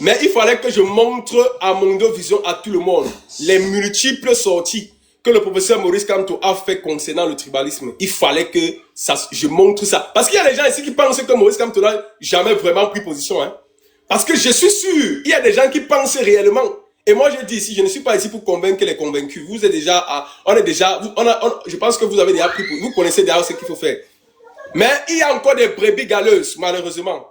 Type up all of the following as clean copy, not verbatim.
Mais il fallait que je montre à Mondo Vision, à tout le monde, les multiples sorties que le professeur Maurice Kamto a fait concernant le tribalisme. Il fallait que je montre ça. Parce qu'il y a des gens ici qui pensent que Maurice Kamto n'a jamais vraiment pris position. Hein. Parce que je suis sûr, il y a des gens qui pensent réellement. Et moi, je dis ici, je ne suis pas ici pour convaincre les convaincus. Vous êtes déjà, je pense que vous avez déjà pris, vous connaissez déjà ce qu'il faut faire. Mais il y a encore des brebis galeuses, malheureusement.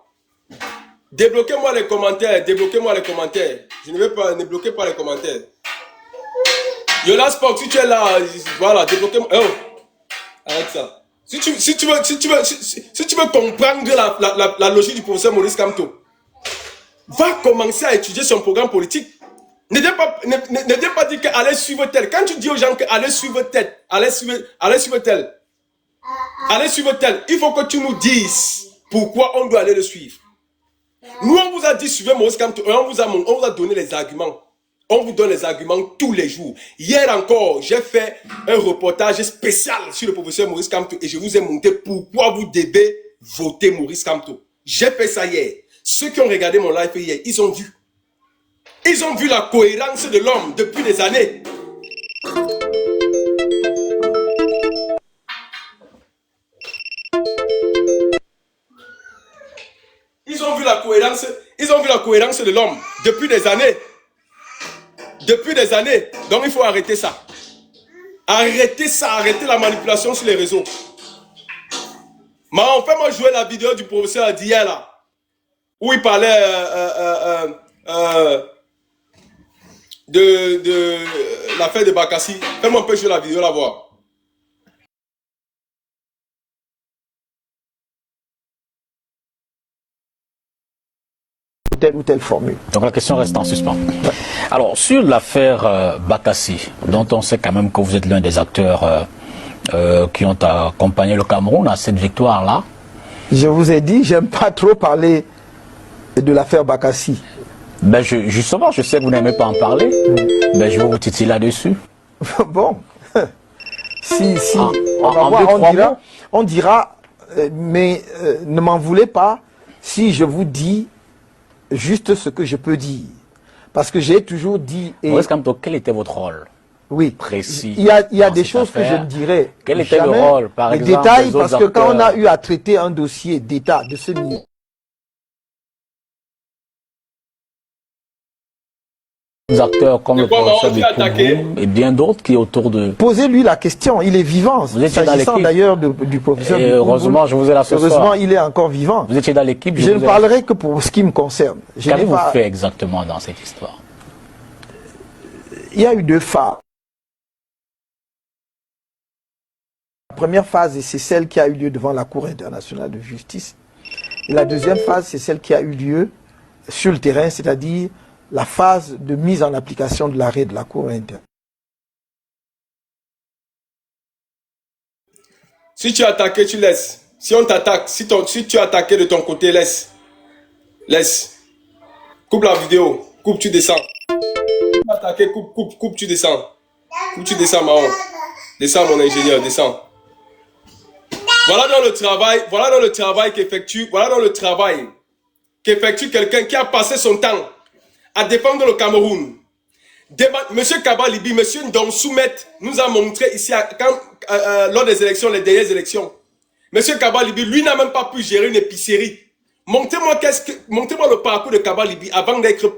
Débloquez-moi les commentaires, débloquez-moi les commentaires. Je ne veux pas, ne bloquez pas les commentaires. Yola Sport, si tu es là, voilà, débloquez-moi. Oh, arrête ça. Si tu veux comprendre la logique du professeur Maurice Kamto, va commencer à étudier son programme politique. Ne dis pas dire qu'allez suivre tel. Quand tu dis aux gens qu'allez suivre tel, allez suivre tel, il faut que tu nous dises pourquoi on doit aller le suivre. Nous, on vous a dit suivez Maurice Kamto, on vous a donné les arguments. On vous donne les arguments tous les jours. Hier encore, j'ai fait un reportage spécial sur le professeur Maurice Kamto et je vous ai montré pourquoi vous devez voter Maurice Kamto. J'ai fait ça hier. Ceux qui ont regardé mon live hier, ils ont vu. Ils ont vu la cohérence de l'homme depuis des années. Ils ont vu la cohérence de l'homme depuis des années. Depuis des années. Donc il faut arrêter ça. Arrêtez ça, arrêtez la manipulation sur les réseaux. Mais enfin, moi, jouer la vidéo du professeur d'hier là, où il parlait de l'affaire de Bakassi. Fais-moi un peu jouer la vidéo là voir. Telle ou telle formule. Donc la question reste en suspens. Alors sur l'affaire Bakassi, dont on sait quand même que vous êtes l'un des acteurs qui ont accompagné le Cameroun à cette victoire-là. Je vous ai dit, j'aime pas trop parler de l'affaire Bakassi. Ben justement, je sais que vous n'aimez pas en parler. Ben je vais vous titiller là-dessus. Bon, on dira, mais ne m'en voulez pas si je vous dis juste ce que je peux dire. Parce que j'ai toujours dit... Maurice Kamto, quel était votre rôle? Oui, précis. Il y a des choses que je ne dirais quel était jamais. Le rôle, par exemple, détails, parce que quand on a eu à traiter un dossier d'État de ce niveau, acteurs comme le professeur Bikoubou et bien d'autres qui est autour de... Posez-lui la question, il est vivant. Vous étiez dans l'équipe d'ailleurs du professeur Bikoubou. Heureusement, je vous ai là ce soir. Heureusement, il est encore vivant. Vous étiez dans l'équipe. Je ne parlerai que pour ce qui me concerne. Qu'avez-vous fait exactement dans cette histoire? Il y a eu deux phases. La première phase, c'est celle qui a eu lieu devant la Cour internationale de justice. Et la deuxième phase, c'est celle qui a eu lieu sur le terrain, c'est-à-dire la phase de mise en application de l'arrêt de la Cour internationale. Si tu es attaqué, tu laisses. Si on t'attaque, si tu es attaqué de ton côté, laisse. Laisse. Coupe la vidéo. Coupe, tu descends. Si tu es attaqué, coupe, tu descends. Coupe, tu descends, Mahon. Descends, mon ingénieur, descends. Voilà dans le travail qu'effectue quelqu'un qui a passé son temps à défendre le Cameroun. Monsieur Kaba Libi, monsieur Ndonsoumet nous a montré ici, lors des élections, les dernières élections. Monsieur Kaba Libi, lui n'a même pas pu gérer une épicerie. Montrez-moi le parcours de Kaba Libi avant d'être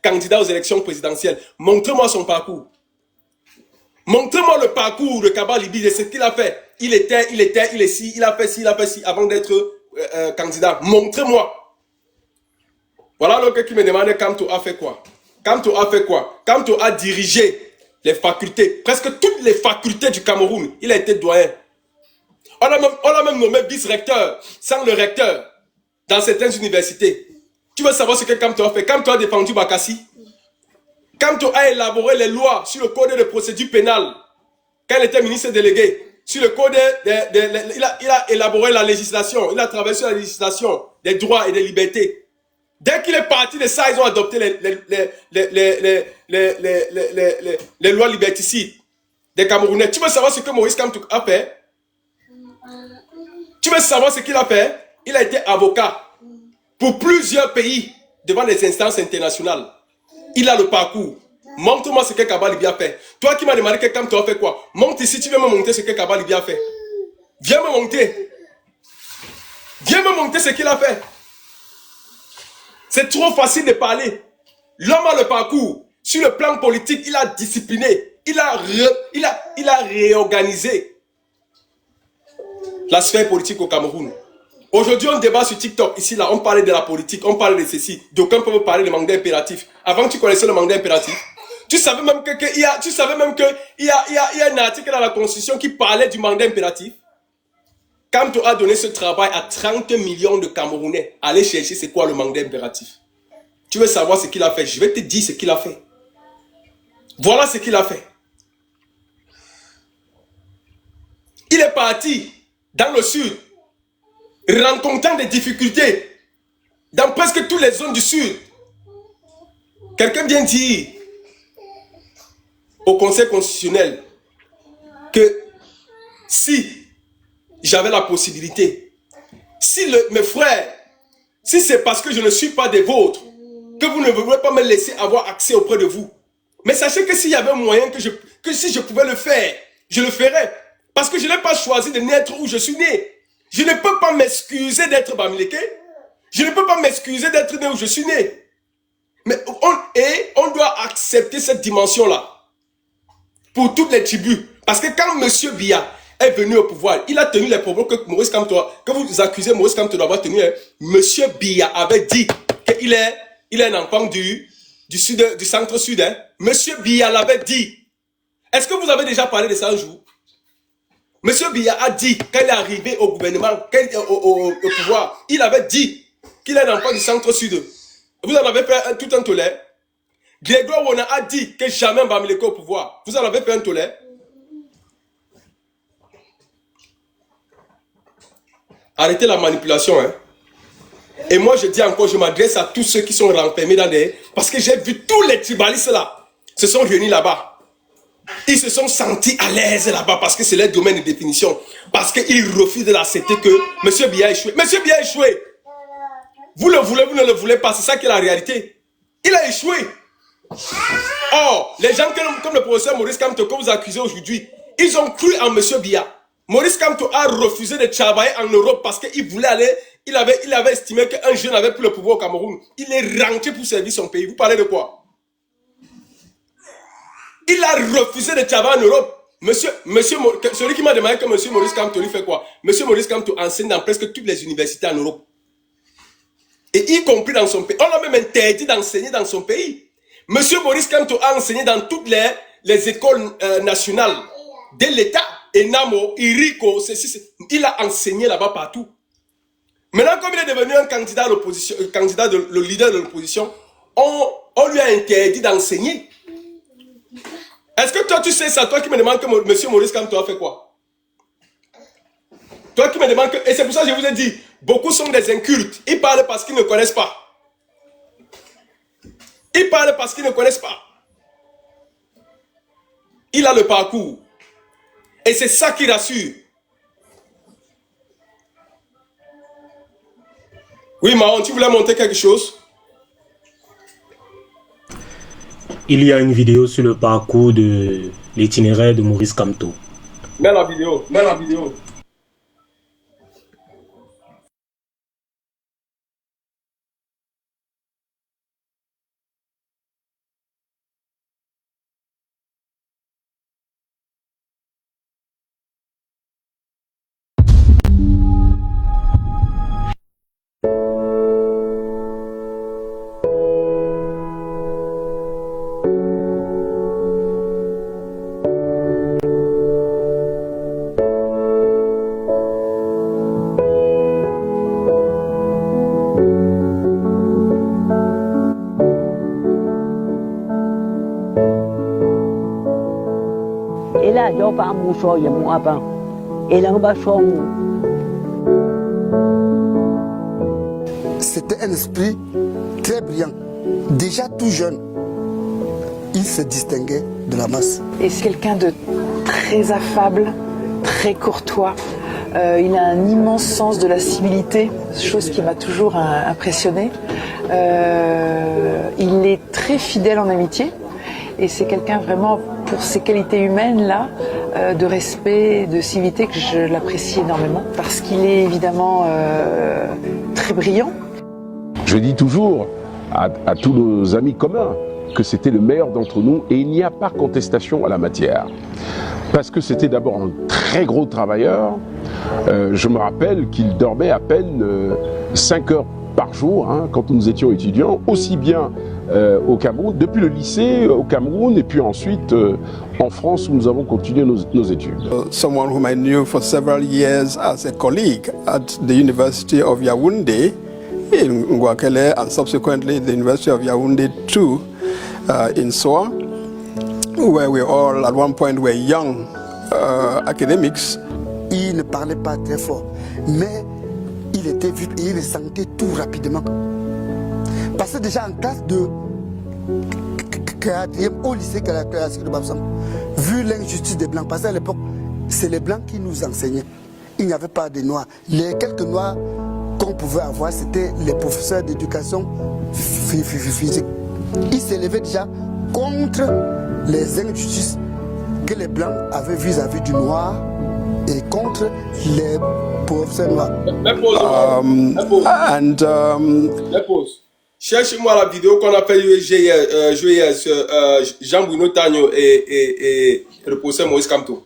candidat aux élections présidentielles. Montrez-moi son parcours. Montrez-moi le parcours de Kaba Libi, de ce qu'il a fait. Il est ci, il a fait ci avant d'être candidat. Montrez-moi. Voilà l'autre qui me demandait Kamto a fait quoi. Kamto a fait quoi? Kamto a dirigé les facultés, presque toutes les facultés du Cameroun. Il a été doyen. On l'a même nommé vice-recteur, sans le recteur, dans certaines universités. Tu veux savoir ce que Kamto a fait? Kamto a défendu Bakassi. Kamto a élaboré les lois sur le code de procédure pénale. Quand il était ministre délégué, sur le code il a élaboré la législation. Il a travaillé sur la législation des droits et des libertés. Dès qu'il est parti de ça, ils ont adopté les lois liberticides des Camerounais. Tu veux savoir ce que Maurice Kamto a fait? Tu veux savoir ce qu'il a fait? Il a été avocat pour plusieurs pays. devant les instances internationales. Il a le parcours. Montre-moi ce que Kaba Libya a fait. Toi qui m'as demandé que Kamto a fait quoi? Monte ici, tu veux me montrer ce que Kaba Libya a fait. Viens me monter. Viens me montrer ce qu'il a fait. C'est trop facile de parler. L'homme a le parcours. Sur le plan politique, il a discipliné. Il a réorganisé la sphère politique au Cameroun. Aujourd'hui, on débat sur TikTok. Ici, là, on parlait de la politique, on parlait de ceci. D'aucuns peuvent parler de mandat impératif. Avant, tu connaissais le mandat impératif. Tu savais même qu'il y a un article dans la Constitution qui parlait du mandat impératif. Kamto a donné ce travail à 30 millions de Camerounais. Allez chercher c'est quoi le mandat impératif. Tu veux savoir ce qu'il a fait? Je vais te dire ce qu'il a fait. Voilà ce qu'il a fait. Il est parti dans le sud, rencontrant des difficultés dans presque toutes les zones du sud. Quelqu'un vient dire au Conseil constitutionnel que si j'avais la possibilité, si mes frères, si c'est parce que je ne suis pas des vôtres, que vous ne voulez pas me laisser avoir accès auprès de vous. Mais sachez que s'il y avait un moyen que si je pouvais le faire, je le ferais. Parce que je n'ai pas choisi de naître où je suis né. Je ne peux pas m'excuser d'être Bamileke. Je ne peux pas m'excuser d'être né où je suis né. Mais on doit accepter cette dimension-là. Pour toutes les tribus. Parce que quand M. Biya est venu au pouvoir, il a tenu les propos que Maurice Kamto, que vous accusez Maurice Kamto d'avoir tenu. M. Biya avait dit qu'il est un enfant du centre-sud. M. Biya l'avait dit. Est-ce que vous avez déjà parlé de ça un jour? M. Biya a dit, quand il est arrivé au gouvernement, au pouvoir, il avait dit qu'il est un enfant du centre-sud. Vous en avez fait tout un tollé. Grégoire Wona a dit que jamais on va me laisser au pouvoir. Vous en avez fait un tollé. Arrêtez la manipulation. Hein. Et moi, je dis encore, je m'adresse à tous ceux qui sont renfermés dans des... Parce que j'ai vu tous les tribalistes là, se sont réunis là-bas. Ils se sont sentis à l'aise là-bas parce que c'est leur domaine de définition. Parce qu'ils refusent de l'accepter que M. Biya a échoué. M. Biya a échoué. Vous le voulez, vous ne le voulez pas. C'est ça qui est la réalité. Il a échoué. Or, les gens comme le professeur Maurice Kamto que vous accusez aujourd'hui, ils ont cru en M. Biya. Maurice Kamto a refusé de travailler en Europe parce qu'il voulait aller, il avait estimé qu'un jeune avait plus le pouvoir au Cameroun. Il est rentré pour servir son pays. Vous parlez de quoi? Il a refusé de travailler en Europe. Celui qui m'a demandé que M. Maurice Kamto lui fait quoi? M. Maurice Kamto enseigne dans presque toutes les universités en Europe. Et y compris dans son pays. On l'a même interdit d'enseigner dans son pays. M. Maurice Kamto a enseigné dans toutes les écoles nationales de l'État. Enamo, Iriko, il a enseigné là-bas partout. Maintenant, comme il est devenu un candidat à l'opposition, le leader de l'opposition, on lui a interdit d'enseigner. Est-ce que toi tu sais ça, toi qui me demandes que M. Maurice Kamto a fait quoi? Toi qui me demandes que... Et c'est pour ça que je vous ai dit, beaucoup sont des incultes. Ils parlent parce qu'ils ne connaissent pas. Ils parlent parce qu'ils ne connaissent pas. Il a le parcours. Et c'est ça qui rassure. Oui, Mahon, tu voulais montrer quelque chose? Il y a une vidéo sur le parcours de l'itinéraire de Maurice Kamto. Mets la vidéo, mets la vidéo. C'était un esprit très brillant. Déjà tout jeune, il se distinguait de la masse. Et c'est quelqu'un de très affable, très courtois. Il a un immense sens de la civilité, chose qui m'a toujours impressionné. Il est très fidèle en amitié. Et c'est quelqu'un vraiment, pour ses qualités humaines-là, de respect, de civilité, que je l'apprécie énormément. Parce qu'il est évidemment très brillant. Je dis toujours à tous nos amis communs que c'était le meilleur d'entre nous et il n'y a pas contestation à la matière. Parce que c'était d'abord un très gros travailleur. Je me rappelle qu'il dormait à peine 5 heures par jour hein, quand nous étions étudiants, aussi bien au Cameroun, depuis le lycée au Cameroun et puis ensuite en France où nous avons continué nos études. Someone whom I knew for several years as a colleague at the University of Yaoundé in Ngouakele and subsequently the University of Yaoundé too in Soa, where we all at one point were young academics. Il ne parlait pas très fort, mais il était vif et il ressentait tout rapidement. Parce que déjà en classe de 4e au lycée classique de Babsam, vu l'injustice des Blancs, parce qu'à l'époque, c'est les Blancs qui nous enseignaient. Il n'y avait pas de Noirs. Les quelques Noirs qu'on pouvait avoir, c'était les professeurs d'éducation physique. Il s'élevait déjà contre les injustices que les Blancs avaient vis-à-vis du Noir et contre les professeurs noirs. Pause. Cherchez-moi la vidéo qu'on a fait jouer Jean-Bruno Tagno et le professeur Maurice Kamto.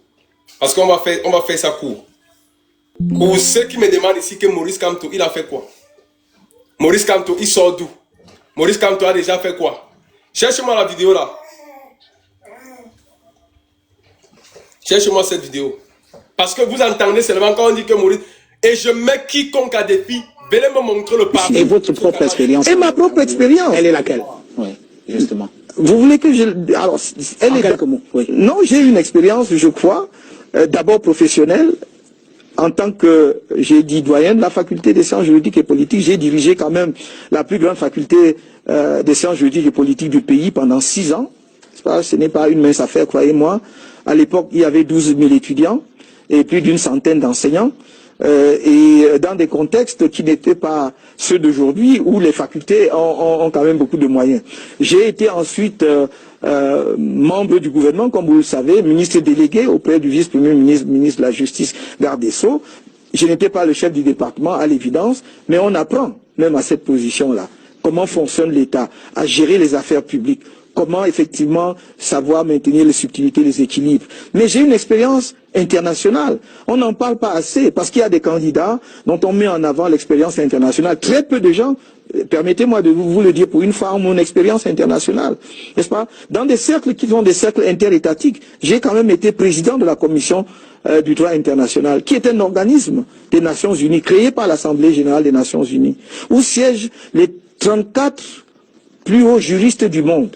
Parce qu'on va faire ça court. Pour ceux qui me demandent ici que Maurice Kamto, il a fait quoi? Maurice Kamto, il sort d'où? Maurice Kamto a déjà fait quoi? Cherchez-moi la vidéo là. Cherchez-moi cette vidéo. Parce que vous entendez seulement quand on dit que Maurice... Et je mets quiconque à défi. Venez me montrer le parcours. Et votre propre expérience. Et ma propre expérience. Elle est laquelle? Oui, justement. Vous voulez que je... Alors, elle est... quelques mots. Oui. Non, j'ai une expérience, je crois, d'abord professionnelle. En tant que, j'ai dit, doyen de la faculté des sciences juridiques et politiques, j'ai dirigé quand même la plus grande faculté des sciences juridiques et politiques du pays pendant 6 ans. Ce n'est pas une mince affaire, croyez-moi. À l'époque, il y avait 12 000 étudiants et plus d'une centaine d'enseignants. Et dans des contextes qui n'étaient pas ceux d'aujourd'hui, où les facultés ont quand même beaucoup de moyens. J'ai été ensuite membre du gouvernement, comme vous le savez, ministre délégué auprès du vice-premier ministre, ministre de la Justice, garde des Sceaux. Je n'étais pas le chef du département, à l'évidence, mais on apprend, même à cette position-là, comment fonctionne l'État, à gérer les affaires publiques, comment effectivement savoir maintenir les subtilités, les équilibres. Mais j'ai une expérience internationale. On n'en parle pas assez parce qu'il y a des candidats dont on met en avant l'expérience internationale. Très peu de gens, permettez-moi de vous le dire pour une fois, ont mon expérience internationale. N'est-ce pas? Dans des cercles qui sont des cercles interétatiques, j'ai quand même été président de la commission du droit international, qui est un organisme des Nations Unies, créé par l'Assemblée Générale des Nations Unies, où siègent les 34 plus hauts juristes du monde,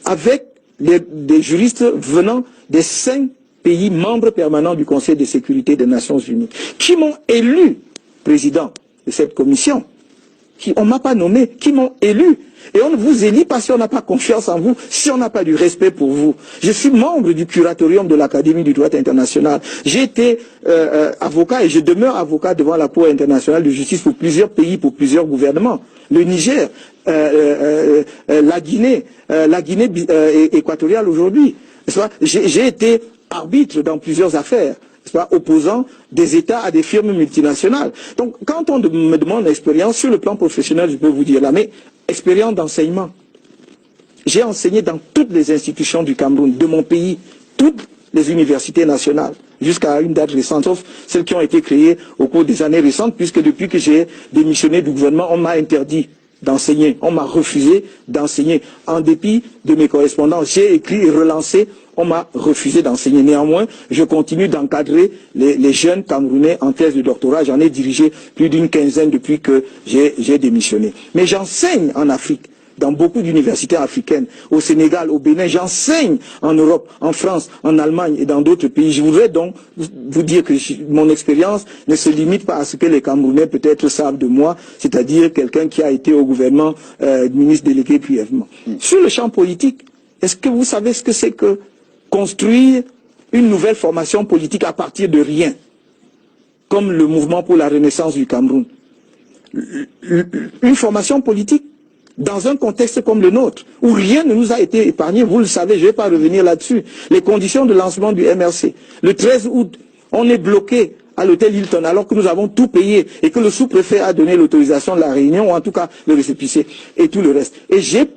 avec des juristes venant des 5 pays membres permanents du Conseil de sécurité des Nations Unies, qui m'ont élu président de cette commission, on ne m'a pas nommé, qui m'ont élu. Et on ne vous élit pas si on n'a pas confiance en vous, si on n'a pas du respect pour vous. Je suis membre du curatorium de l'Académie du droit international. J'ai été avocat et je demeure avocat devant la Cour internationale de justice pour plusieurs pays, pour plusieurs gouvernements. Le Niger, la Guinée équatoriale aujourd'hui. J'ai été arbitre dans plusieurs affaires, opposant des États à des firmes multinationales. Donc, quand on me demande l'expérience, sur le plan professionnel, je peux vous dire là, mais expérience d'enseignement. J'ai enseigné dans toutes les institutions du Cameroun, de mon pays, toutes les universités nationales, jusqu'à une date récente, sauf celles qui ont été créées au cours des années récentes, puisque depuis que j'ai démissionné du gouvernement, on m'a interdit d'enseigner, on m'a refusé d'enseigner. En dépit de mes correspondances, j'ai écrit et relancé, on m'a refusé d'enseigner. Néanmoins, je continue d'encadrer les jeunes Camerounais en thèse de doctorat. J'en ai dirigé plus d'une quinzaine depuis que j'ai démissionné. Mais j'enseigne en Afrique, dans beaucoup d'universités africaines, au Sénégal, au Bénin, j'enseigne en Europe, en France, en Allemagne et dans d'autres pays. Je voudrais donc vous dire que mon expérience ne se limite pas à ce que les Camerounais peut-être savent de moi, c'est-à-dire quelqu'un qui a été au gouvernement, ministre délégué brièvement. Sur le champ politique, est-ce que vous savez ce que c'est que construire une nouvelle formation politique à partir de rien, comme le mouvement pour la renaissance du Cameroun? une formation politique dans un contexte comme le nôtre, où rien ne nous a été épargné, vous le savez, je ne vais pas revenir là-dessus. Les conditions de lancement du MRC. Le 13 août, on est bloqué à l'hôtel Hilton, alors que nous avons tout payé et que le sous-préfet a donné l'autorisation de la réunion, ou en tout cas le récépissé et tout le reste. Et j'ai,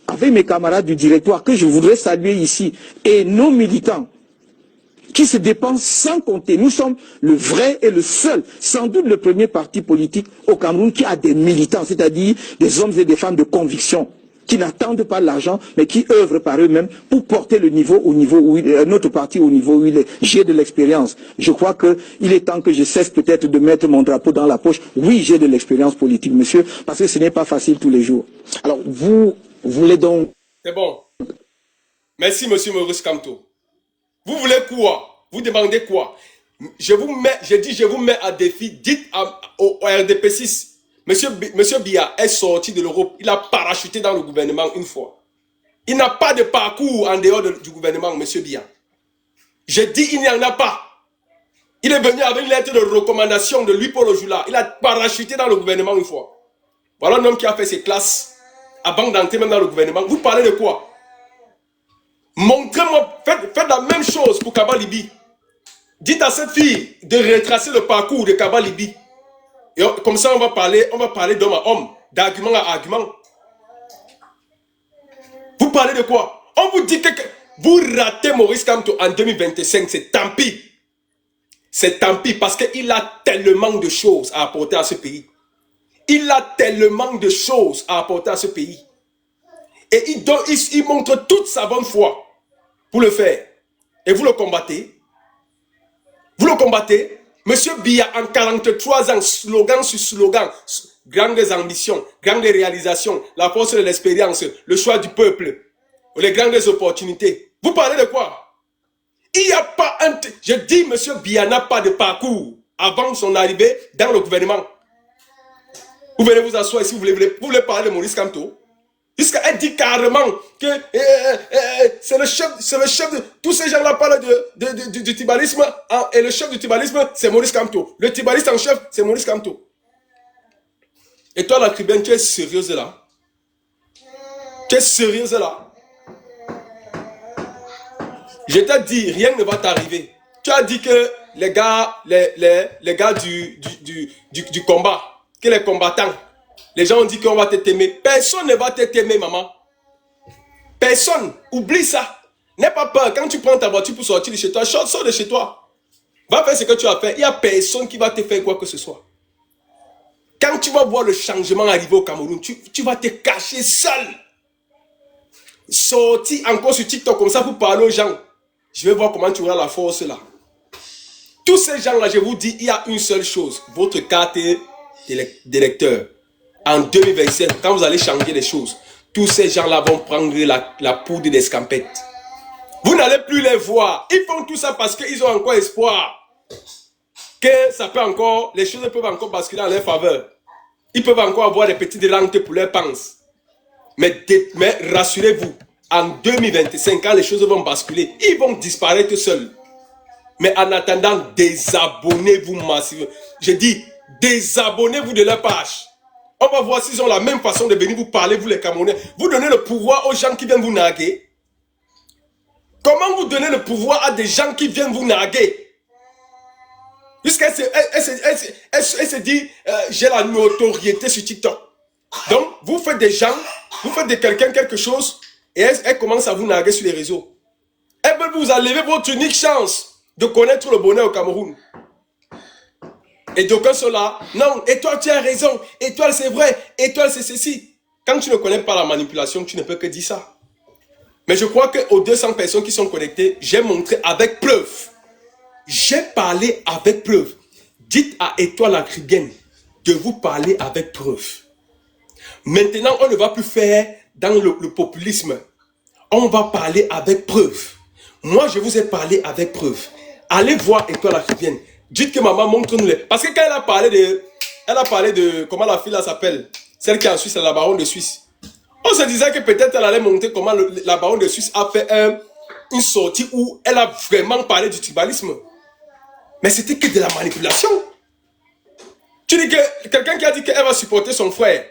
avec mes camarades du directoire, que je voudrais saluer ici, et nos militants, qui se dépensent sans compter. Nous sommes le vrai et le seul, sans doute le premier parti politique au Cameroun qui a des militants, c'est-à-dire des hommes et des femmes de conviction, qui n'attendent pas l'argent, mais qui œuvrent par eux-mêmes pour porter le niveau au niveau où notre parti au niveau où il est. J'ai de l'expérience. Je crois qu'il est temps que je cesse peut-être de mettre mon drapeau dans la poche. Oui, j'ai de l'expérience politique, monsieur, parce que ce n'est pas facile tous les jours. Alors, vous voulez donc... C'est bon. Merci, monsieur Maurice Kamto. Vous voulez quoi? Vous demandez quoi? Je vous mets à défi. Dites au RDP6. Monsieur Biya est sorti de l'Europe. Il a parachuté dans le gouvernement une fois. Il n'a pas de parcours en dehors du gouvernement, monsieur Biya. Je dis il n'y en a pas. Il est venu avec une lettre de recommandation de lui pour le jour-là. Il a parachuté dans le gouvernement une fois. Voilà un homme qui a fait ses classes avant d'entrer même dans le gouvernement. Vous parlez de quoi? Montrez-moi, faites la même chose pour Kaba Libi. Dites à cette fille de retracer le parcours de Kaba Libi. Et comme ça, on va parler d'homme à homme, d'argument à argument. Vous parlez de quoi? On vous dit que vous ratez Maurice Kamto en 2025, c'est tant pis. C'est tant pis parce qu'il a tellement de choses à apporter à ce pays. Il a tellement de choses à apporter à ce pays. Et il montre toute sa bonne foi pour le faire. Et vous le combattez. Vous le combattez. Monsieur Biya, en 43 ans, slogan sur slogan, grandes ambitions, grandes réalisations, la force de l'expérience, le choix du peuple, les grandes opportunités. Vous parlez de quoi? Il n'y a pas un... Je dis, monsieur Biya n'a pas de parcours avant son arrivée dans le gouvernement. Vous venez vous asseoir ici, vous voulez parler de Maurice Kamto? Puisqu'elle dit carrément que c'est le chef de... Tous ces gens-là parlent du tribalisme. Et le chef du tribalisme, c'est Maurice Kamto. Le tribaliste en chef, c'est Maurice Kamto. Et toi, la tribune, tu es sérieuse là? Tu es sérieuse là? Je t'ai dit, rien ne va t'arriver. Tu as dit que les gars du combat, que les combattants, les gens ont dit qu'on va te t'aimer. Personne ne va te t'aimer, maman. Personne. Oublie ça. N'aie pas peur. Quand tu prends ta voiture pour sortir de chez toi, sors de chez toi. Va faire ce que tu as fait. Il n'y a personne qui va te faire quoi que ce soit. Quand tu vas voir le changement arriver au Cameroun, tu vas te cacher seul. Sortir encore sur TikTok comme ça pour parler aux gens. Je vais voir comment tu auras la force là. Tous ces gens-là, je vous dis, il y a une seule chose. Votre carte d'électeur. En 2025, quand vous allez changer les choses, tous ces gens-là vont prendre la poudre d'escampette. Vous n'allez plus les voir. Ils font tout ça parce qu'ils ont encore espoir. Que ça peut encore, les choses peuvent encore basculer en leur faveur. Ils peuvent encore avoir des petites rentes pour leurs penses. Mais rassurez-vous, en 2025, quand les choses vont basculer, ils vont disparaître seuls. Mais en attendant, désabonnez-vous massivement. Je dis, désabonnez-vous de leur page. On va voir s'ils ont la même façon de venir vous parler, vous les Camerounais. Vous donnez le pouvoir aux gens qui viennent vous narguer. Comment vous donnez le pouvoir à des gens qui viennent vous narguer? Puisqu'elle se dit, j'ai la notoriété sur TikTok. Donc, vous faites des gens, vous faites de quelqu'un quelque chose, et elle commence à vous narguer sur les réseaux. Elle veut vous enlever votre unique chance de connaître le bonheur au Cameroun. Et d'aucuns sont là, non, Étoile, tu as raison, Étoile, c'est vrai, Étoile, c'est ceci. Quand tu ne connais pas la manipulation, tu ne peux que dire ça. Mais je crois qu'aux 200 personnes qui sont connectées, j'ai montré avec preuve. J'ai parlé avec preuve. Dites à Étoile Africaine de vous parler avec preuve. Maintenant, on ne va plus faire dans le populisme. On va parler avec preuve. Moi, je vous ai parlé avec preuve. Allez voir Étoile Africaine. Dites que maman montre-nous les... Parce que quand elle a parlé de... Comment la fille là s'appelle? Celle qui est en Suisse, la baronne de Suisse. On se disait que peut-être elle allait montrer comment la baronne de Suisse a fait une sortie où elle a vraiment parlé du tribalisme. Mais c'était que de la manipulation. Tu dis que quelqu'un qui a dit qu'elle va supporter son frère,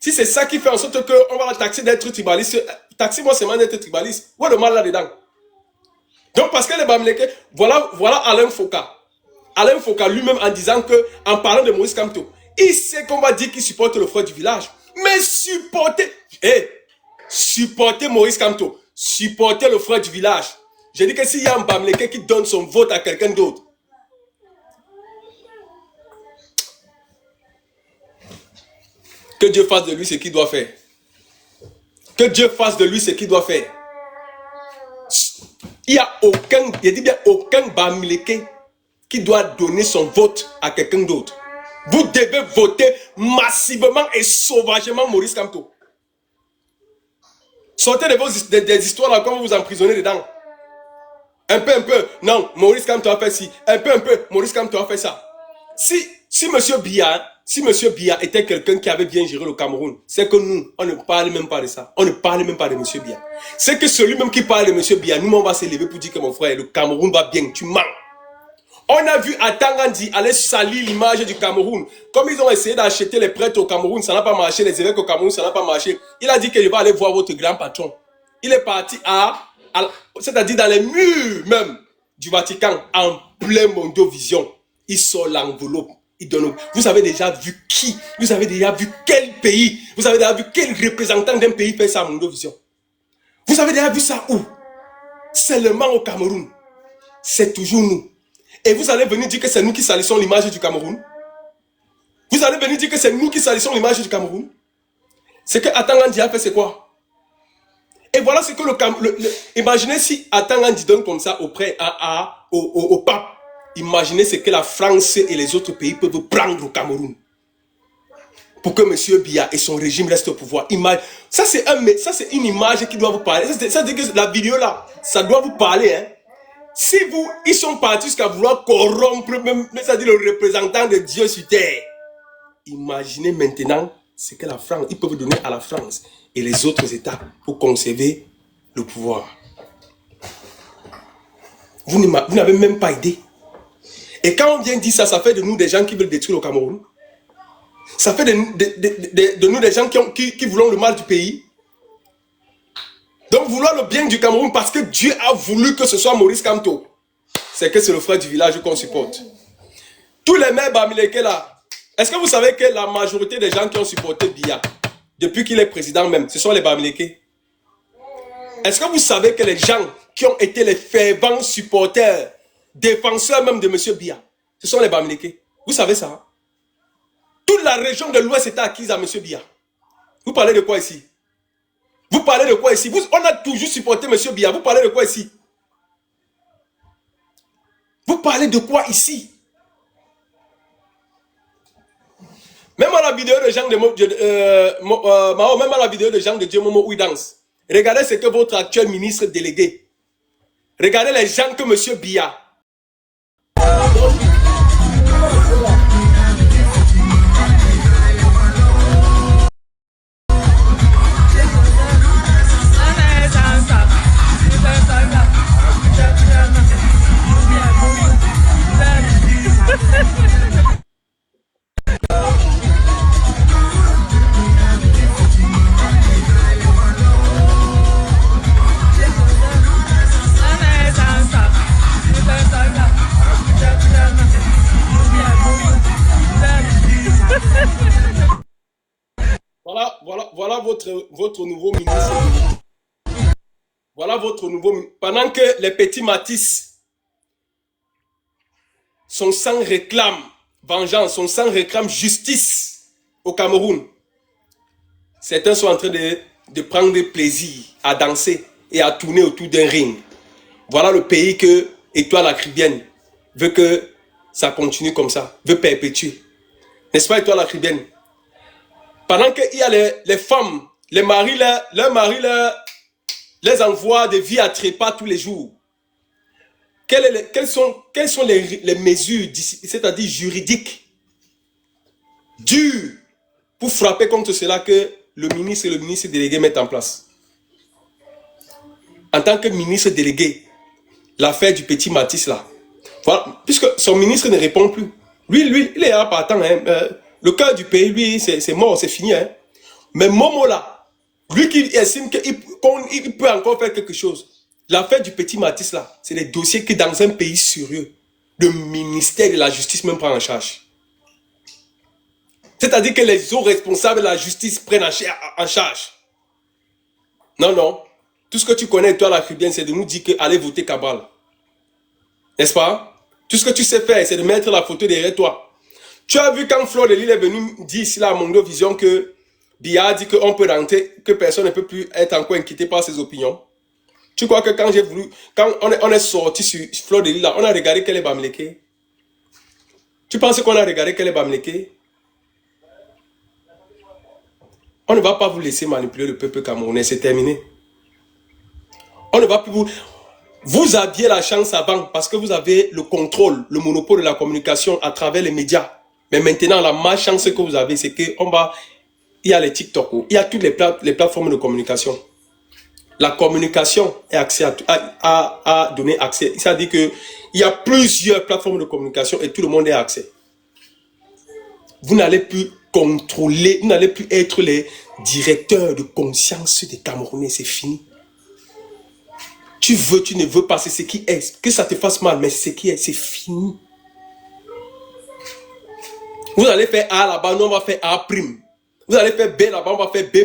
si c'est ça qui fait en sorte qu'on va la taxer d'être tribaliste, taxez-moi seulement d'être tribaliste. Où est le mal là-dedans? Donc parce que les Bamileke, voilà Alain Foka. Alain Foka lui-même en disant que, en parlant de Maurice Kamto, il sait qu'on va dire qu'il supporte le frère du village. Mais supporter Maurice Kamto, supporter le frère du village. J'ai dit que s'il y a un Bamileke qui donne son vote à quelqu'un d'autre, que Dieu fasse de lui ce qu'il doit faire. Que Dieu fasse de lui ce qu'il doit faire. Il n'y a aucun, je dis bien aucun Bamileke qui doit donner son vote à quelqu'un d'autre. Vous devez voter massivement et sauvagement Maurice Kamto. Sortez des histoires là quand vous vous emprisonnez dedans. Un peu, non, Maurice Kamto a fait ci. Un peu, Maurice Kamto a fait ça. Si Monsieur Biya était quelqu'un qui avait bien géré le Cameroun, c'est que nous, on ne parle même pas de ça. On ne parle même pas de Monsieur Biya. C'est que celui même qui parle de Monsieur Biya, nous, on va s'élever pour dire que mon frère, le Cameroun va bien, tu mens. On a vu Atangandi aller salir l'image du Cameroun. Comme ils ont essayé d'acheter les prêtres au Cameroun, ça n'a pas marché. Les évêques au Cameroun, ça n'a pas marché. Il a dit qu'il va aller voir votre grand patron. Il est parti c'est-à-dire dans les murs même du Vatican, en plein Mondovision. Il sort l'enveloppe. Il donne. Vous avez déjà vu qui? Vous avez déjà vu quel pays? Vous avez déjà vu quel représentant d'un pays fait ça à Mondovision? Vous avez déjà vu ça où? Seulement au Cameroun. C'est toujours nous. Et vous allez venir dire que c'est nous qui salissons l'image du Cameroun? Vous allez venir dire que c'est nous qui salissons l'image du Cameroun? Ce que Atangandi a fait, c'est quoi? Et voilà ce que imaginez si Atangandi donne comme ça au pape. Imaginez ce que la France et les autres pays peuvent prendre au Cameroun. Pour que M. Biya et son régime restent au pouvoir. Ça, c'est une image qui doit vous parler. Ça dit que la vidéo là, ça doit vous parler. Hein. Si ils sont partis jusqu'à vouloir corrompre même, c'est-à-dire le représentant de Dieu sur terre. Imaginez maintenant ce que la France, ils peuvent donner à la France et les autres États pour conserver le pouvoir. Vous n'avez même pas idée. Et quand on vient dire ça, ça fait de nous des gens qui veulent détruire le Cameroun. Ça fait de nous des gens qui voulons le mal du pays. Donc vouloir le bien du Cameroun parce que Dieu a voulu que ce soit Maurice Kamto. C'est que c'est le frère du village qu'on supporte. Tous les maires Bamileke là, est-ce que vous savez que la majorité des gens qui ont supporté Biya, depuis qu'il est président même, ce sont les Bamileke? Est-ce que vous savez que les gens qui ont été les fervents supporters, défenseurs même de M. Biya, ce sont les Bamileke? Vous savez ça? Hein? Toute la région de l'Ouest était acquise à M. Biya. Vous parlez de quoi ici? Vous parlez de quoi ici? On a toujours supporté M. Biya. Vous parlez de quoi ici? Vous parlez de quoi ici? Même à la vidéo de Jean de même à la vidéo de Jean de Dieu Momo où il danse. Regardez ce que votre actuel ministre délégué. Regardez les gens que M. Biya. Voilà votre nouveau ministre. Voilà votre nouveau ministre. Pendant que les petits Matisse, son sang réclame vengeance, son sang réclame justice au Cameroun. Certains sont en train de prendre plaisir à danser et à tourner autour d'un ring. Voilà le pays que Étoile Acribienne veut que ça continue comme ça, veut perpétuer. N'est-ce pas, Étoile Acribienne? Pendant qu'il y a les femmes, les maris, leurs maris les envoient des vies à trépas tous les jours. Quelles sont les mesures, c'est-à-dire juridiques, dures pour frapper contre cela que le ministre et le ministre délégué mettent en place? En tant que ministre délégué, l'affaire du petit Matisse là, voilà, puisque son ministre ne répond plus. Lui, il est là partant. Hein, Le cœur du pays, lui, c'est mort, c'est fini. Hein. Mais Momo là, lui qui estime qu'il peut encore faire quelque chose. L'affaire du petit Matisse là, c'est des dossiers que dans un pays sérieux, le ministère de la Justice même prend en charge. C'est-à-dire que les autres responsables de la justice prennent en charge. Non, non. Tout ce que tu connais, toi, la Caribbean, c'est de nous dire que allez voter Cabral. N'est-ce pas? Tout ce que tu sais faire, c'est de mettre la photo derrière toi. Tu as vu quand Fleur de Lille est venu dire ici là à Mondo Vision que Biya a dit qu'on peut rentrer, que personne ne peut plus être encore inquiété par ses opinions. Tu crois que quand on est sorti sur Fleur de Lille là, on a regardé quel est Bamileke? Tu penses qu'on a regardé quel est Bamileke? On ne va pas vous laisser manipuler le peuple camerounais, c'est terminé. On ne va plus vous... Vous aviez la chance avant parce que vous avez le contrôle, le monopole de la communication à travers les médias. Mais maintenant, la malchance que vous avez, c'est qu'il y a les TikTok, il y a toutes les plateformes de communication. La communication est accès à donner accès. C'est-à-dire qu'il y a plusieurs plateformes de communication et tout le monde a accès. Vous n'allez plus contrôler, vous n'allez plus être les directeurs de conscience des Camerounais, c'est fini. Tu veux, tu ne veux pas, c'est ce qui est. Que ça te fasse mal, mais c'est ce qui est, c'est fini. Vous allez faire A là-bas, nous on va faire A'. Vous allez faire B là-bas, on va faire B'.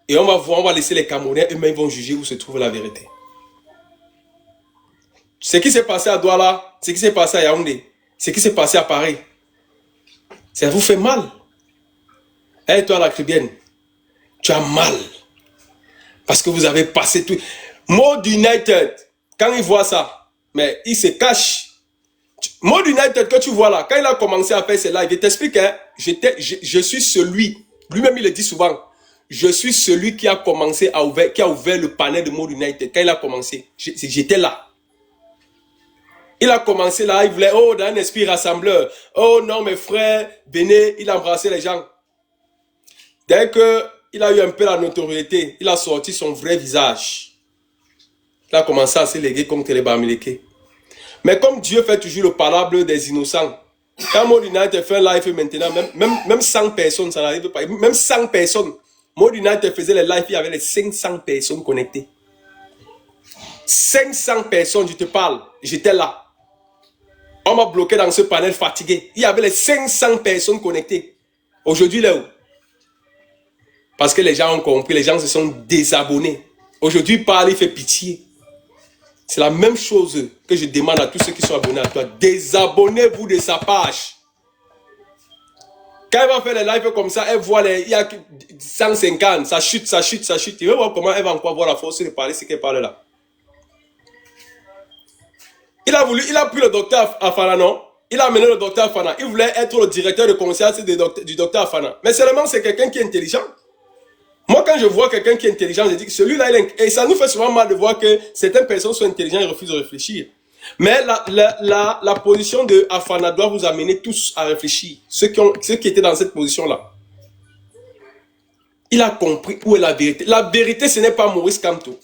Et on va voir, on va laisser les Camerounais, eux-mêmes vont juger où se trouve la vérité. Ce qui s'est passé à Douala, ce qui s'est passé à Yaoundé, ce qui s'est passé à Paris, ça vous fait mal. Et toi la Caribbean, tu as mal. Parce que vous avez passé tout... Mode United, quand il voit ça, mais il se cache. Mode United que tu vois là, quand il a commencé à faire ses lives, il t'explique, hein, je suis celui, lui-même il le dit souvent, je suis celui qui a commencé qui a ouvert le panel de Mode United. Quand il a commencé, j'étais là. Il a commencé là, il voulait, oh, dans un esprit rassembleur, oh non mes frères, venez, il a embrassé les gens. Dès qu'il a eu un peu la notoriété, il a sorti son vrai visage. Il a commencé à se léguer contre les Bamileke. Mais comme Dieu fait toujours le parable des innocents, quand Mode United fait un live maintenant, même 100 personnes, ça n'arrive pas. Même 100 personnes. Mode United faisait les lives, il y avait les 500 personnes connectées. 500 personnes, je te parle, j'étais là. On m'a bloqué dans ce panel fatigué. Il y avait les 500 personnes connectées. Aujourd'hui, il est où? Parce que les gens ont compris, les gens se sont désabonnés. Aujourd'hui, il parle, il fait pitié. C'est la même chose que je demande à tous ceux qui sont abonnés à toi. Désabonnez-vous de sa page. Quand elle va faire les lives comme ça, elle voit il y a 150, ça chute, ça chute, ça chute. Tu veux voir comment elle va encore avoir la force de parler ce qu'elle parle là. Il a pris le docteur Afana, non? Il a amené le docteur Afana. Il voulait être le directeur de conscience du docteur Afana. Mais seulement c'est quelqu'un qui est intelligent. Moi, quand je vois quelqu'un qui est intelligent, je dis que celui-là, et ça nous fait souvent mal de voir que certaines personnes sont intelligentes et refusent de réfléchir. Mais la position de Afana doit vous amener tous à réfléchir. Ceux qui étaient dans cette position-là. Il a compris où est la vérité. La vérité, ce n'est pas Maurice Kamto.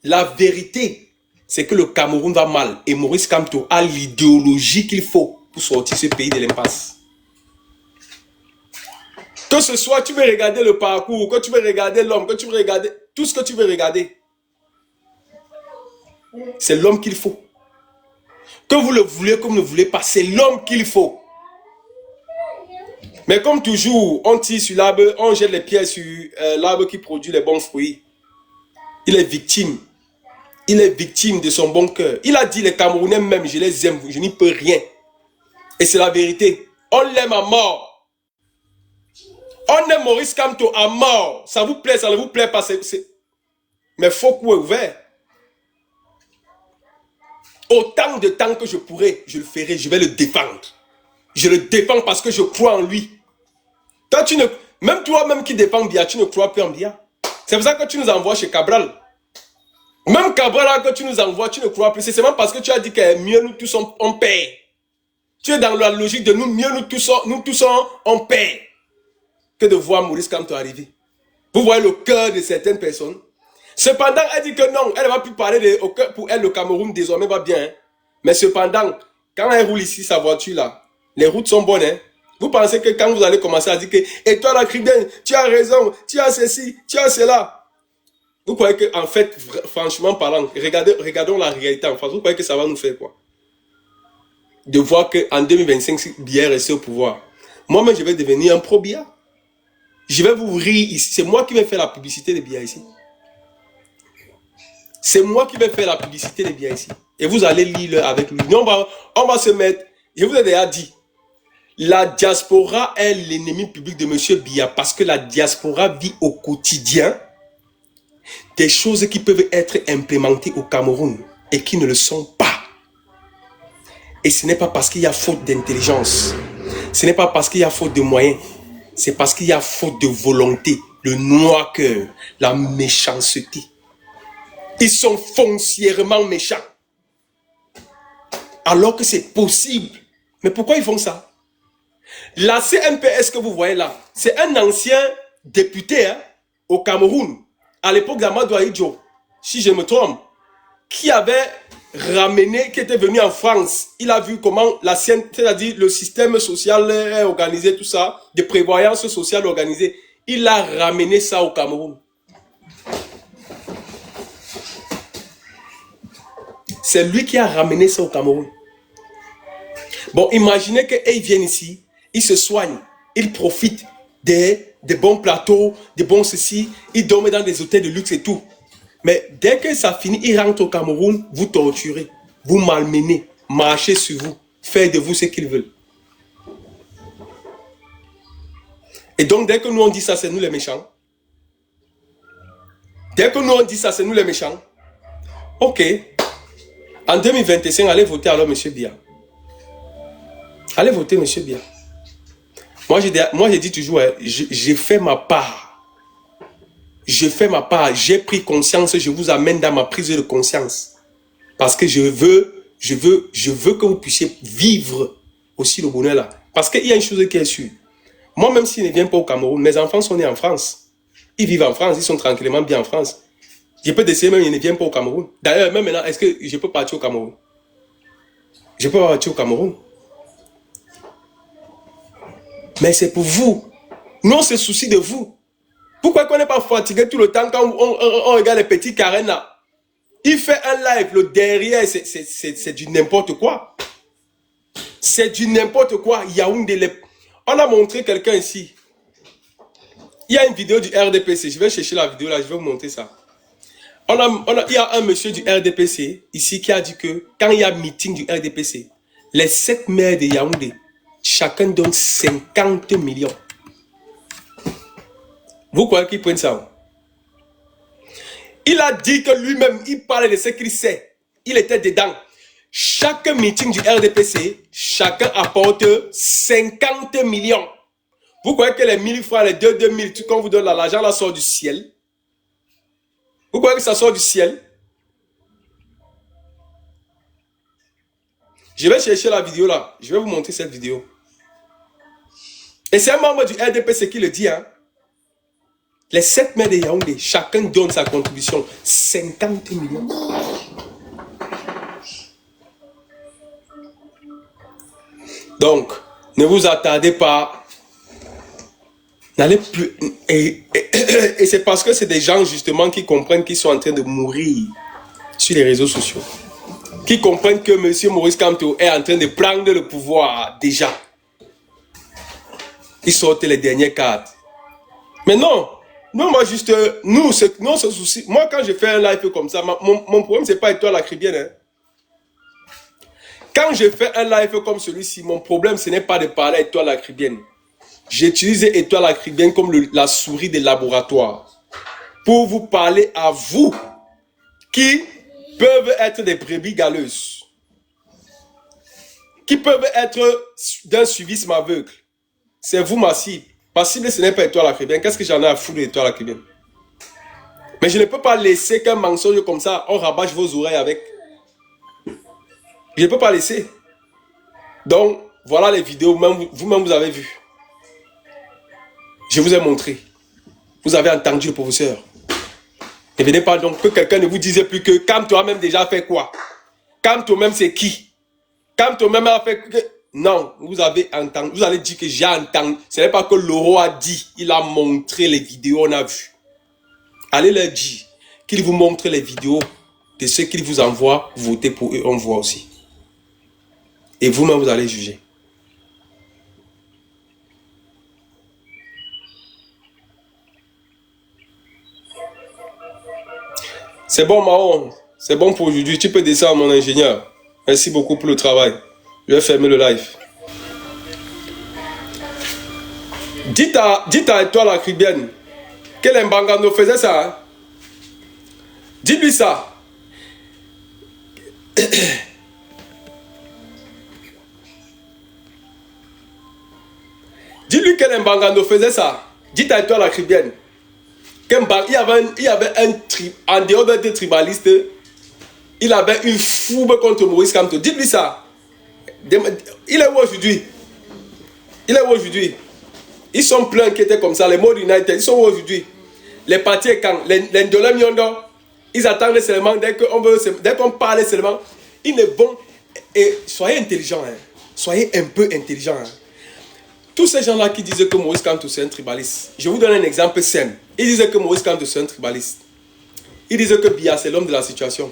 La vérité, c'est que le Cameroun va mal. Et Maurice Kamto a l'idéologie qu'il faut pour sortir ce pays de l'impasse. Que ce soit, tu veux regarder le parcours, que tu veux regarder l'homme, que tu veux regarder tout ce que tu veux regarder. C'est l'homme qu'il faut. Que vous le voulez, comme vous ne le voulez pas, c'est l'homme qu'il faut. Mais comme toujours, on tire sur l'arbre, on jette les pierres sur l'arbre qui produit les bons fruits. Il est victime. Il est victime de son bon cœur. Il a dit, les Camerounais même, je les aime, je n'y peux rien. Et c'est la vérité. On l'aime à mort. On aime Maurice Kamto à mort. Ça vous plaît, ça ne vous plaît pas. Mais faut qu'on est ouvert. Autant de temps que je pourrai, je le ferai, je vais le défendre. Je le défends parce que je crois en lui. Quand même toi-même qui défends Biya, tu ne crois plus en Biya. C'est pour ça que tu nous envoies chez Cabral. Même Cabral que tu nous envoies, tu ne crois plus. C'est seulement parce que tu as dit que mieux nous tous on paie. Tu es dans la logique de nous, mieux nous tous on paie. Que de voir Maurice Kamto arriver. Vous voyez le cœur de certaines personnes. Cependant, elle dit que non, elle ne va plus parler pour elle, le Cameroun désormais va bien. Hein. Mais cependant, quand elle roule ici, sa voiture là, les routes sont bonnes. Hein. Vous pensez que quand vous allez commencer à dire que et toi la cribienne, tu as raison, tu as ceci, tu as cela. Vous croyez que, en fait, franchement parlant, regardons la réalité en face. Vous croyez que ça va nous faire quoi? De voir qu'en 2025, si Biya est resté au pouvoir, moi-même, je vais devenir un pro-Biya. Je vais vous rire ici. C'est moi qui vais faire la publicité de Biya ici. C'est moi qui vais faire la publicité de Biya ici. Et vous allez lire avec lui. Nous, on va se mettre. Je vous ai déjà dit. La diaspora est l'ennemi public de M. Biya parce que la diaspora vit au quotidien des choses qui peuvent être implémentées au Cameroun et qui ne le sont pas. Et ce n'est pas parce qu'il y a faute d'intelligence. Ce n'est pas parce qu'il y a faute de moyens. C'est parce qu'il y a faute de volonté, le noir cœur, la méchanceté. Ils sont foncièrement méchants. Alors que c'est possible. Mais pourquoi ils font ça? La CNPS que vous voyez là, c'est un ancien député au Cameroun, à l'époque d'Amadou Ahidjo, si je me trompe, qui avait ramené, qui était venu en France. Il a vu comment la c'est-à-dire le système social est organisé, tout ça, de prévoyance sociale organisée. Il a ramené ça au Cameroun. C'est lui qui a ramené ça au Cameroun. Bon, imaginez qu'ils viennent ici, ils se soignent, ils profitent des bons plateaux, des bons ceci, ils dorment dans des hôtels de luxe et tout. Mais dès que ça finit, ils rentrent au Cameroun, vous torturez, vous malmenez, marchez sur vous, faites de vous ce qu'ils veulent. Et donc, dès que nous on dit ça, c'est nous les méchants. Dès que nous on dit ça, c'est nous les méchants. Ok. En 2025, allez voter alors, M. Biya. Allez voter, M. Biya. Moi, je dis toujours, j'ai fait ma part. Je fais ma part. J'ai pris conscience. Je vous amène dans ma prise de conscience. Parce que je veux que vous puissiez vivre aussi le bonheur là. Parce qu'il y a une chose qui est sûre. Moi, même s'ils ne viennent pas au Cameroun, mes enfants sont nés en France. Ils vivent en France. Ils sont tranquillement bien en France. Je peux décider même, ils ne viennent pas au Cameroun. D'ailleurs, même maintenant, est-ce que je peux partir au Cameroun? Je peux partir au Cameroun. Mais c'est pour vous. Nous, on se soucie de vous. Pourquoi qu'on n'est pas fatigué tout le temps quand on regarde les petits Karen là? Il fait un live, le derrière, c'est du n'importe quoi. C'est du n'importe quoi. Yaoundé, on a montré quelqu'un ici. Il y a une vidéo du RDPC. Je vais chercher la vidéo là, je vais vous montrer ça. Il y a un monsieur du RDPC ici qui a dit que quand il y a meeting du RDPC, les 7 maires de Yaoundé, chacun donne 50 millions. Vous croyez qu'ils prennent ça? Il a dit que lui-même, il parlait de ce qu'il sait. Il était dedans. Chaque meeting du RDPC, chacun apporte 50 millions. Vous croyez que les 1000 francs, les 2000, tout qu'on vous donne l'argent, là sort du ciel? Vous croyez que ça sort du ciel? Je vais chercher la vidéo là. Je vais vous montrer cette vidéo. Et c'est un membre du RDPC qui le dit. Hein. Les 7 maires de Yaoundé, chacun donne sa contribution. 50 millions. Donc, ne vous attardez pas. N'allez plus. Et c'est parce que c'est des gens justement qui comprennent qu'ils sont en train de mourir sur les réseaux sociaux. Qui comprennent que M. Maurice Kamto est en train de prendre le pouvoir déjà. Ils sortent les dernières cartes. Mais non, moi juste, nous ce souci. Moi quand je fais un live comme ça, mon problème c'est pas Étoile la Cribienne. Hein. Quand je fais un live comme celui-ci, mon problème ce n'est pas de parler à Étoile la Cribienne. J'utilise Étoile la Cribienne comme la souris des laboratoires. Pour vous parler à vous qui peuvent être des brebis galeuses. Qui peuvent être d'un suivisme aveugle. C'est vous ma cible. Ma cible ce n'est pas Étoile la Cribienne. Qu'est-ce que j'en ai à foutre d'Étoile la Cribienne? Mais je ne peux pas laisser qu'un mensonge comme ça, on rabâche vos oreilles avec. Je ne peux pas laisser. Donc, voilà les vidéos, vous-même vous avez vu. Je vous ai montré. Vous avez entendu le professeur. Ne venez pas donc que quelqu'un ne vous dise plus que Kamto a même déjà fait quoi? Kamto même c'est qui? Kamto même a fait... Non, vous avez entendu, vous allez dire que j'ai entendu. Ce n'est pas que Loro a dit, il a montré les vidéos, on a vu. Allez leur dire qu'il vous montre les vidéos de ceux qu'il vous envoie, votez pour eux, on voit aussi. Et vous-même, vous allez juger. C'est bon, Mahon. C'est bon pour aujourd'hui. Tu peux descendre, mon ingénieur. Merci beaucoup pour le travail. Je vais fermer le live. Dites à Étoile la Caribbeenne que Mbangano faisait ça. Hein? Dites-lui ça. Dis-lui que Mbangano faisait ça. Dites à Étoile la Caribbeenne. Il y avait un en dehors d'être tribaliste, il avait une fourbe contre Maurice Kamto. Dites-lui ça. Il est où aujourd'hui? Il est où aujourd'hui? Ils sont pleins qui étaient comme ça, les Mod United, ils sont où aujourd'hui? Les partis quand les Ndolem Yondo, ils attendent seulement, dès qu'on parle seulement, ils ne vont. Et soyez intelligents, hein. Soyez un peu intelligents. Hein. Tous ces gens-là qui disaient que Maurice Kamto c'est un tribaliste, je vous donne un exemple simple. Ils disaient que Maurice Kamto c'est un tribaliste. Ils disaient que Biya c'est l'homme de la situation.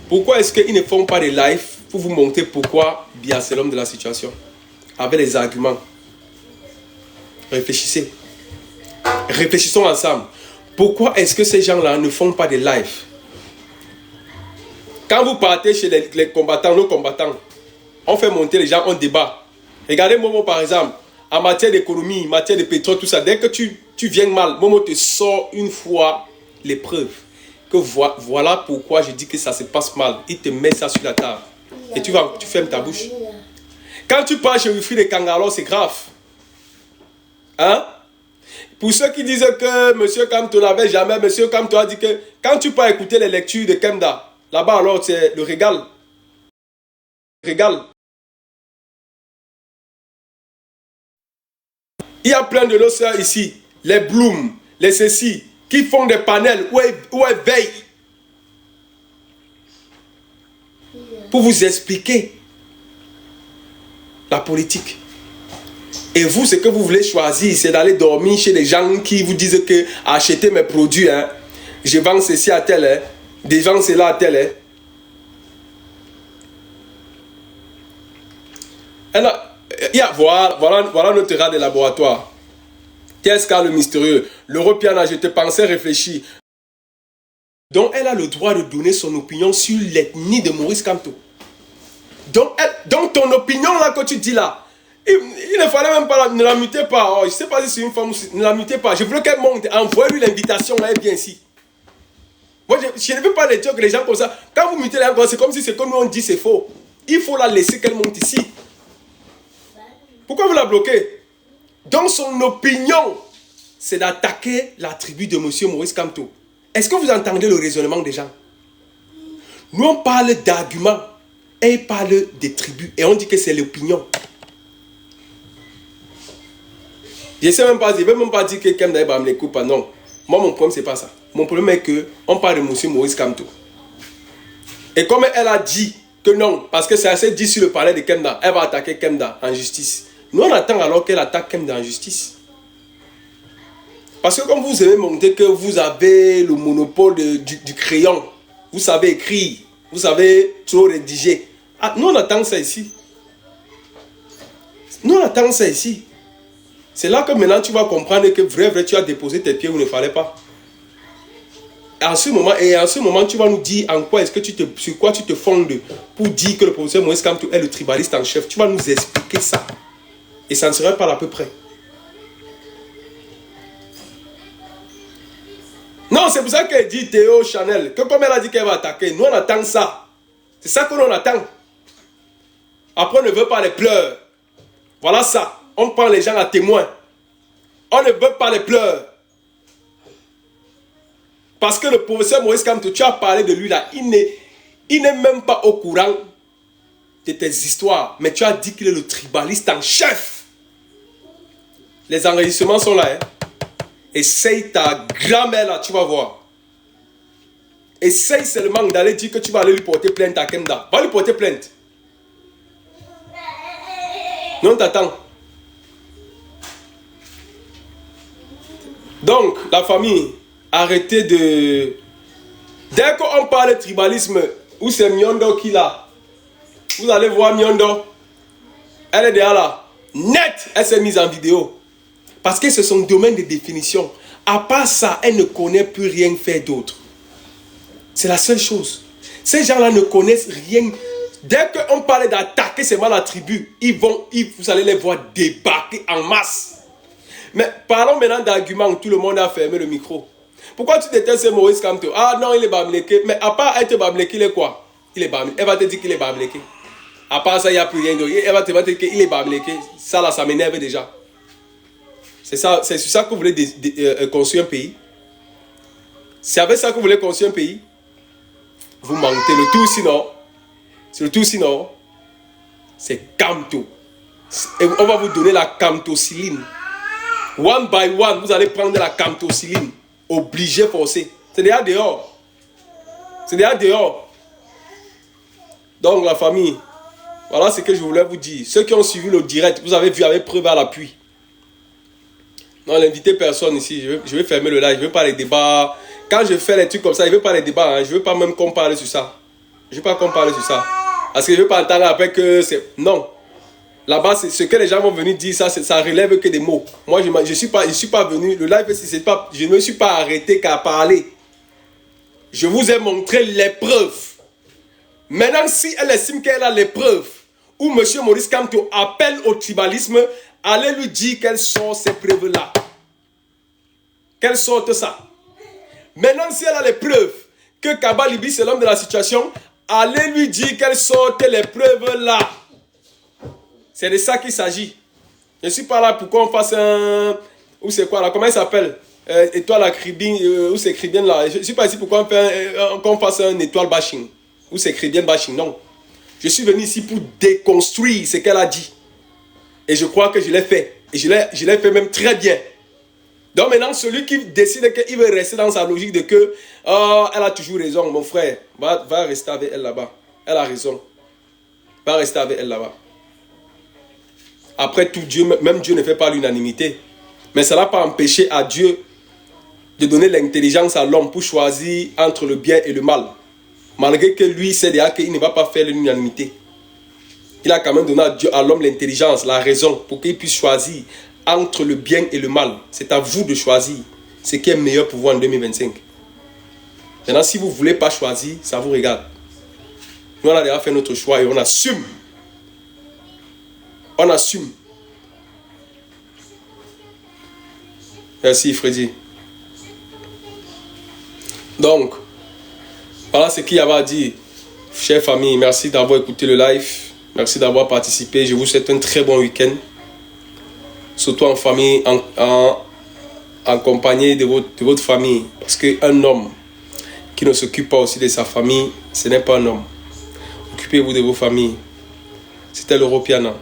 Pourquoi est-ce qu'ils ne font pas des lives pour vous montrer pourquoi Biya c'est l'homme de la situation? Avec des arguments. Réfléchissez. Réfléchissons ensemble. Pourquoi est-ce que ces gens-là ne font pas des lives? Quand vous partez chez les combattants, nos combattants, on fait monter les gens, on débat. Regardez Momo par exemple, en matière d'économie, en matière de pétrole, tout ça, dès que tu viens mal, Momo te sort une fois les preuves. Que voilà pourquoi je dis que ça se passe mal. Il te met ça sur la table. Et tu fermes ta bouche. Quand tu pars chez Wilfried Kangalo, c'est grave. Hein? Pour ceux qui disent que M. Kamto n'avait jamais, M. Kamto a dit que quand tu peux écouter les lectures de Kemda, là-bas alors c'est le régal. Régal. Il y a plein de losers ici, les Bloom, les ceci, qui font des panels où elles veillent pour vous expliquer la politique. Et vous, ce que vous voulez choisir, c'est d'aller dormir chez des gens qui vous disent que achetez mes produits, hein, je vends ceci à tel, hein, des gens cela à tel. Hein. Alors, voilà notre rat de laboratoire. Qu'est-ce qu'a le mystérieux? L'Européen, je te pensais réfléchir. Donc, elle a le droit de donner son opinion sur l'ethnie de Maurice Kamto. Donc, ton opinion là que tu dis là, il ne fallait même pas, ne la mutez pas. Oh, je ne sais pas si c'est une femme ou si, ne la mutez pas. Je voulais qu'elle monte. Envoyez-lui l'invitation, elle vient ici. Moi, je ne veux pas les dire que les gens comme ça. Quand vous mutez les gens, c'est comme si ce que nous on dit c'est faux. Il faut la laisser qu'elle monte ici. Pourquoi vous la bloquez? Donc son opinion, c'est d'attaquer la tribu de M. Maurice Kamto. Est-ce que vous entendez le raisonnement des gens? Nous on parle d'arguments. Et il parle des tribus. Et on dit que c'est l'opinion. Je ne sais même pas, je ne vais même pas dire que Kemda va me l'écouter pas. Non. Moi, mon problème, ce n'est pas ça. Mon problème est qu'on parle de M. Maurice Kamto. Et comme elle a dit que non, parce que c'est assez dit sur le palais de Kemda, elle va attaquer Kemda en justice. Nous, on attend alors qu'elle attaque Kemda en justice. Parce que comme vous avez montré que vous avez le monopole du crayon, vous savez écrire, vous savez trop rédiger. Ah, nous, on attend ça ici. Nous, on attend ça ici. C'est là que maintenant tu vas comprendre que vrai, tu as déposé tes pieds où il ne fallait pas. Et en ce moment, tu vas nous dire en quoi est-ce que sur quoi tu te fondes pour dire que le professeur Maurice Kamto est le tribaliste en chef. Tu vas nous expliquer ça. Et ça ne serait pas à peu près. Non, c'est pour ça qu'elle dit Théo Chanel, que comme elle a dit qu'elle va attaquer, nous on attend ça. C'est ça que l'on attend. Après, on ne veut pas les pleurs. Voilà ça. On prend les gens à témoin. On ne veut pas les pleurs. Parce que le professeur Maurice Kamto, tu as parlé de lui là, il n'est même pas au courant de tes histoires. Mais tu as dit qu'il est le tribaliste en chef. Les enregistrements sont là. Hein? Essaye ta grand-mère là, tu vas voir. Essaye seulement d'aller dire que tu vas aller lui porter plainte à Kemda. Va lui porter plainte. Nous, on t'attend. Donc, la famille, arrêtez de... Dès qu'on parle de tribalisme, où c'est Miondo qui l'a, vous allez voir Miondo. Elle est derrière là. Net, elle s'est mise en vidéo. Parce que c'est son domaine de définition. À part ça, elle ne connaît plus rien faire d'autre. C'est la seule chose. Ces gens-là ne connaissent rien. Dès qu'on parle d'attaquer seulement la tribu, vous allez les voir débarquer en masse. Mais parlons maintenant d'arguments où tout le monde a fermé le micro. Pourquoi tu détestes Maurice Kamto? Ah non, il est bamléké. Mais à part être bamléké, il est quoi? Il est bamléké. Elle va te dire qu'il est bamléké. À part ça, il n'y a plus rien d'autre. Elle va te dire qu'il est bamléké. Ça là, ça m'énerve déjà. C'est ça, c'est sur ça que vous voulez construire un pays. C'est avec ça que vous voulez construire un pays. Vous mentez. Le tout sinon, c'est Kamto. Et on va vous donner la Kamtociline. One by one, vous allez prendre la Kamtociline. Obligé, forcé. C'est déjà dehors. C'est déjà dehors. Donc la famille, voilà ce que je voulais vous dire. Ceux qui ont suivi le direct, vous avez vu avec preuve à l'appui. Non, l'invité personne ici. Je vais fermer le live. Je ne veux pas les débats. Quand je fais les trucs comme ça, je ne veux pas les débats. Hein. Je ne veux pas même qu'on parle sur ça. Je ne veux pas qu'on parle sur ça. Parce que je ne veux pas entendre après que c'est... Non. Là-bas, ce que les gens vont venir dire, ça relève que des mots. Moi, je ne suis pas venu. Le live, je ne me suis pas arrêté qu'à parler. Je vous ai montré les preuves. Maintenant, si elle estime qu'elle a les preuves, ou M. Maurice Kamto appelle au tribalisme, allez lui dire quelles sont ces preuves-là. Qu'elle sorte ça. Maintenant, si elle a les preuves que Kaba Libi, c'est l'homme de la situation, allez lui dire qu'elle sorte les preuves-là. C'est de ça qu'il s'agit. Je ne suis pas là pour qu'on fasse un... Où c'est quoi là? Comment il s'appelle? Étoile à Cribin, où c'est Cribien là? Je ne suis pas ici pour qu'on fasse un étoile bashing. Où c'est Cribien bashing, non. Je suis venu ici pour déconstruire ce qu'elle a dit. Et je crois que je l'ai fait. Et je l'ai fait même très bien. Donc maintenant, celui qui décide qu'il veut rester dans sa logique de que elle a toujours raison, mon frère, va rester avec elle là-bas. Elle a raison. Va rester avec elle là-bas. Après tout, même Dieu ne fait pas l'unanimité. Mais ça n'a pas empêché à Dieu de donner l'intelligence à l'homme pour choisir entre le bien et le mal. Malgré que lui sait déjà qu'il ne va pas faire l'unanimité. Il a quand même donné à l'homme l'intelligence, la raison, pour qu'il puisse choisir entre le bien et le mal. C'est à vous de choisir ce qui est meilleur pour vous en 2025. Maintenant, si vous ne voulez pas choisir, ça vous regarde. Nous, on a déjà fait notre choix et on assume. On assume. Merci Freddy. Donc, voilà ce qu'il y avait à dire. Chère famille, merci d'avoir écouté le live. Merci d'avoir participé. Je vous souhaite un très bon week-end. Surtout en famille, en compagnie de votre famille. Parce qu'un homme qui ne s'occupe pas aussi de sa famille, ce n'est pas un homme. Occupez-vous de vos familles. C'était l'Europiana.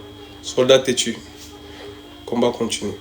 Soldat têtu. Combat continue.